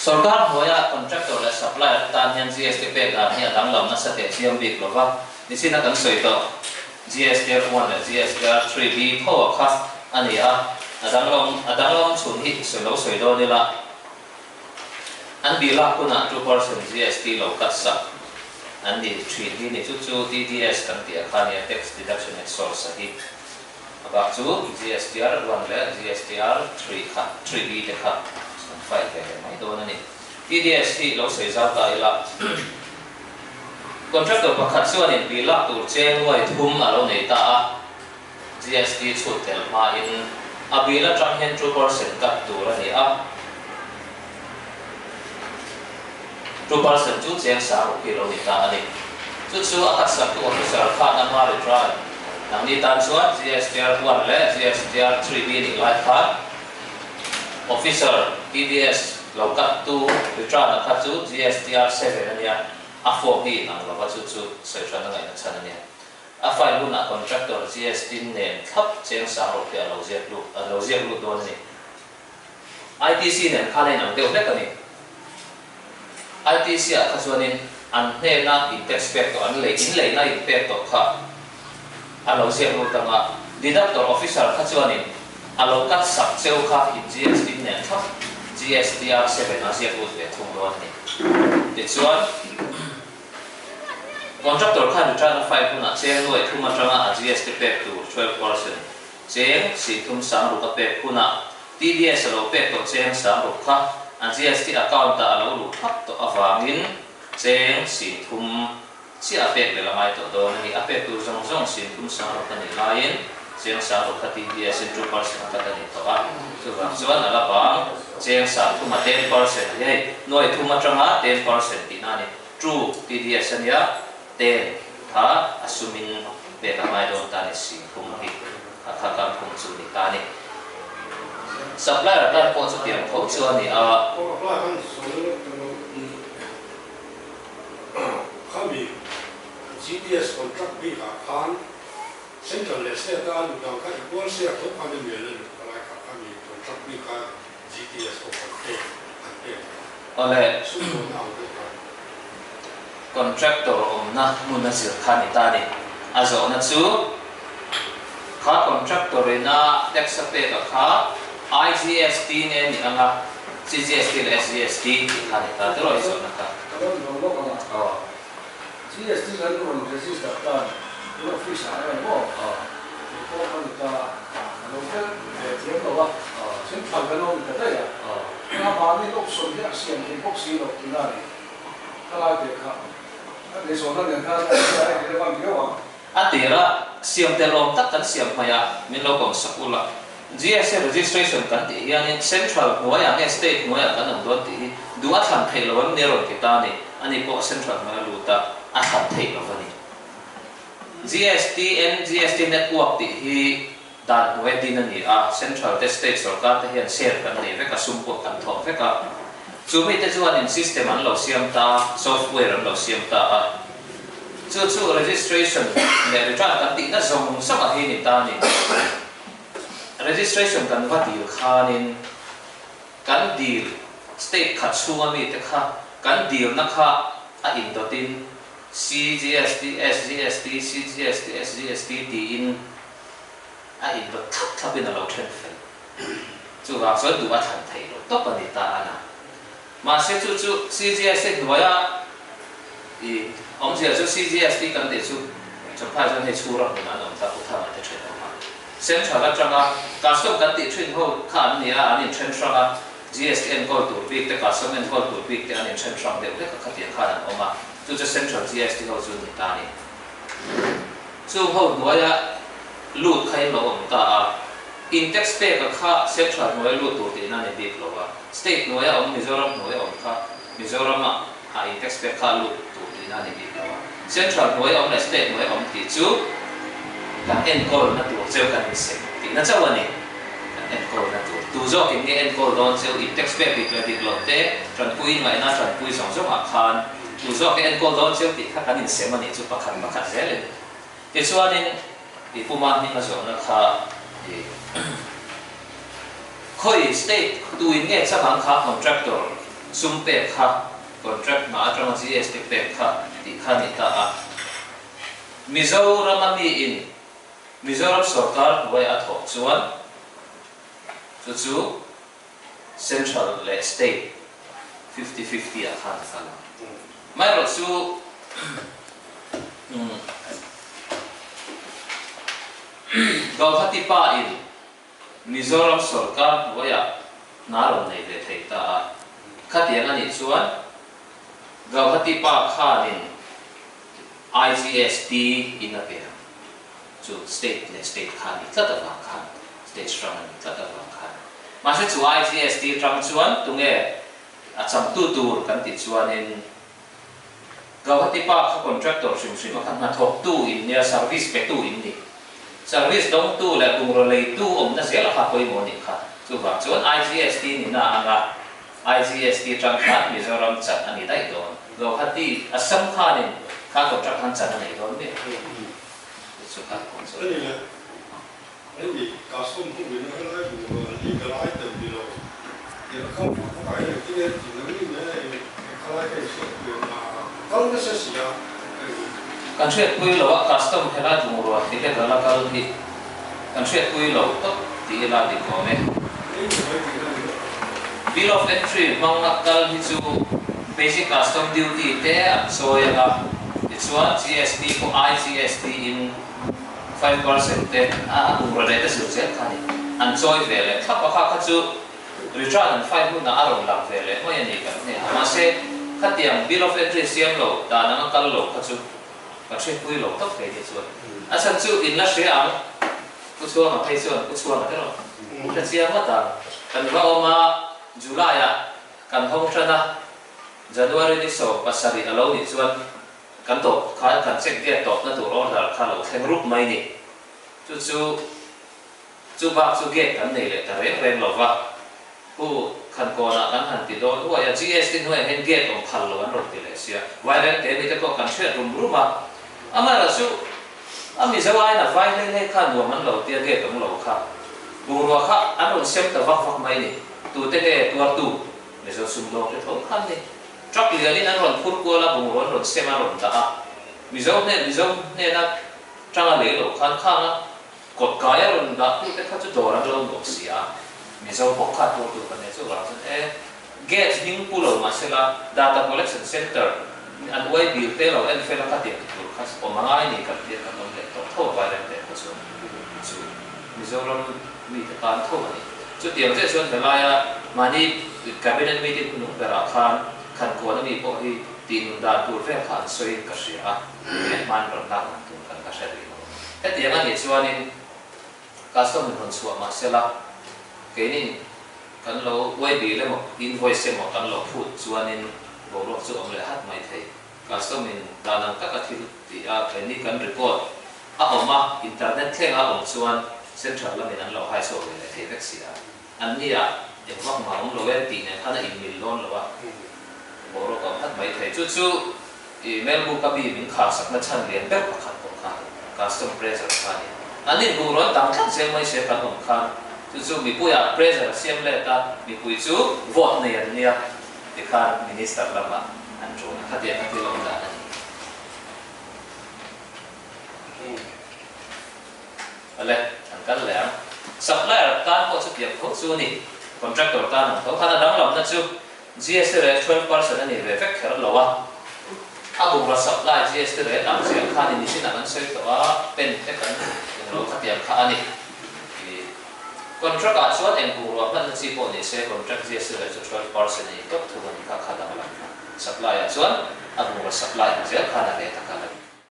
सरकार होया contractor le supplier tan hian GST pe ga hi adang lam na sa te chiam bik lova nisina kan soi to GSTR 1 le GSTR 3B tho kha ani a adang lom chun hi soi do ni la an bi la kuna 2% GST lo kat sa an ni 3 ni chu TDS kan ti kha ni tax deduction at source hi aba chu GSTR 1 le GSTR 3 kha 3B te kha phải về máy đồ này TDS thì lâu xảy ra tại là contractor và khách số này bị lắc tụt trên ngoài thum ở lâu này ta GST xuất tiền mà in bị lắc trong hiện 2% cắt tụt là này 2% chút trên 6 kilo này ta này chút số khách sạn tụt thì sẽ phát năm mươi rồi nằm đi tan số GSTR 1 lệ GSTR 3B này lại phát officer TDS lo kat tu return a khat chu GSTR 7 ania a form hi nang lo chu se tran ngai na chan ania a file lu na contractor GST name thap cheng sa ro pe lo zek lu don ni ITC ne khale nang deu hlek ani ITC a khachuanin an hne na inspect to an le na inspect to kha a lo zek lu tanga deductor officer khachuanin alo kat sak cheu kha in GST ne thap GSTR 7 a siap ut ve thung ron ni ti chuan contractor kha return file kuna cheng loi thuma tanga a GST pe tu 12% cheng si thum sang ru ka pe kuna TDS lo pe to cheng sang ru kha a GST account ta lo lu thap to awangin cheng si thum si a pe le lamai to do ni a pe tu zong si thum sang ru ka ni lain cheng sa ro khati dia sin 2% ta ka ni to a chu wa chuan ala bang cheng sa thu ma 10% ye noi thu ma tanga 10% ti na ni true TDS ania 10 tha assuming pe ka mai don ta ni si khum hi kha ka khum chu ni ta ni supplier ta ko chu tiam kho chu ani a khami GDS contract bi ka khan Central State ta lu dang ka equal share thok ha ni le la ka ami contract bi ka GTS ko ante ole su ko na au contractor na muna sir khani ta ni azo na chu kha contractor na tax pe ka kha IGST ne ni anga CGST le SGST khani ta to ro iso na ka GST kan ron register ta nó phi sản này có con ta nó cái tiếng đâu á chính phần cái nó cái đấy à nó mà đi lúc xuân thì xiên thì bốc xí được thì này cái này thì khác để số nó nhận ra cái quan điểm à thì ra xiên tiền lông tất cả xiên phải à mình lâu còn sắp u là GST registration kan ti yani central mo ya ne state mo ya kan don ti duat han thei lo ne ro ki ta ni ani ko central ma lu ta a han thei lo ni GST and GST network ti hi dan we din ani a central the state sarkar te hian share kan ni ve ka sum ko kan tho ve ka chu mi te chuan in system an lo siam ta software an lo siam ta a chu registration ne return kan ti na zong sama hi ni ta ni registration kan va deal khanin kan deal state khat chunga mi te kha kan deal na kha a in do tin CGST, SGST, CGST, SGST ti in a in do thap in a lo chen fel chu wa so du a than thei lo to pa ni ta ana ma se chu CGST noya I om se chu CGST kan de chu phai jan he chu ra na nom ta ku tha ma te chen ma central la changa custom kan ti thin ho khan ni a ani chen sanga GSTN ko tu pik te custom en ko tu pik te ani chen sang de ka khatian khan oma to the central GST ho chu ni ta ni chu ho noya lut khai lo om ta in tax pay ka kha central noya lut tu ti na ni bik lo wa state noya om Mizoram noya om kha Mizoram a in tax pay kha lut tu ti na ni bik lo wa central noya om la state noya om ti chu kan en call na tu cheu kan se ti na chaw ani en call na tu zo kin nge en call don cheu in tax pay bik lo te tran pui ngai na tran pui song song a khan tu zo ke en call don cheu ti kha kan in se mani chu pakhat zele ti chuanin ti puma ni na zo na kha khoi state tu in nge chang kha contractor sum pe kha contract ma atang GST pe kha ti kha ni ta a Mizoram ami in Mizoram sarkar way at hok chuan chu central le state 50-50 a khan khala mai ro chu Gauhati pa in Mizoram sarkar way a naron nei ve thei ta khatiang ani chuan Gauhati pa khanin IGST in a pair to state le state khani tlatawang khan state strong ani tlatawang khan ma se chu IGST tang chuan tunge a cham tu tur kan ti chuan in Gauhati pa kha contractor sim khan na thok tu in nia service pe tu in ni service dong tu le tung ro lei tu om na se la kha koi mo ni kha chu ba chuan IGST ni na anga IGST tang khan Mizoram chat ani dai don Gauhati Assam khanin kha contract han chan nei don me chu kha Anh này, anh bị cả sông cũng bị nó lấy bùa đi cái lái từ đi rồi, thì nó không phải là cái này chỉ là cái này cái lái cái sự việc mà không có sự gì à. Kan shuat kui lo custom hela jumuro ti ke dala kal hi kan shuat kui lo to ti la di ko me bill of entry mang kal hi chu basic custom duty te so ya it's one GST ko IGST in 5% te a ro le te su che khani an choi vele thapa kha chu return and 5 mu na aron lam vele mo ya ni kan ne ma se khatiang bill of entry siam lo da na kal lo kha chu ka che pui lo tok ke chu a san chu in la share ku chu ma thai chu ku chu ma te ro ta chia ma ta kan va oma July a kan hong chana January ni so pasari alo ni chuan kan to kha kan check get to na tur order kha lo thleng rup mai ni chu ba chu get kan nei le ta reng lo wa ku kan ko na kan han ti do wa ya GST no hen get on phal lo an ro ti le sia wa ren te ni te ko kan thret rum ma ama la su ami zawai na vai le kha no man lo ti get on lo kha bu ro kha an ro sem ta wa mai ni tu te ke tu le so sum lo te thong khan ni truck li ani an ron phut ko la bu ron sem an ron ta a mizom ne na tanga le lo khan kha na kot ka ya ron da tu te kha chu do ra lo no sia mizom bok kha tu kan ne chu ra get hing pu lo ma se la data collection center an wai bil te lo en fe la ka ti tu kha o ma ngai ni ka ti ka no le to tho ba le te ko chu mizom mi te kan tho ni chu tiang te chuan te la ya mani cabinet meeting nu bera khan kan ko na mi po hi tin da tur ve khan soi ka sia man ron na tu kan ka sha ri he tiang ani chuan in custom ron chua ma se la ke ni kan lo wai bi le mo invoice mo kan lo phut chuan in bo ro chu om le hat mai thei custom in da nang ka ka thil ti a ke ni kan report a oma internet theng a om chuan central la min an lo hai so le thei vek sia an ni a de wak ma om lo wer ti ne khana email lon lo wa bo ro ka hat mai thei chu email bu ka bi min kha sak na chan len ber pakhat ko kha custom pressure kha ni ani bu ro dang khan se mai se kan om khan chu mi pu ya pressure siam le ta mi pu chu vote ne an nia de khan minister lama an jo na khatia khatia lo da ani ale an kan le supplier kan ko chu piak ko chu ni contractor kan ko khana dang lam na chu GST rate 12% ani ve vek kher lo wa abu ra supply GST rate am se khan ni sin an soi to a pen te kan lo khatia kha ani contract a chuan en bu ro man chi po ni se contract GST rate 12% ni tok thu ni kha kha dang lam supply a chuan abu ra supply se khana le ta ka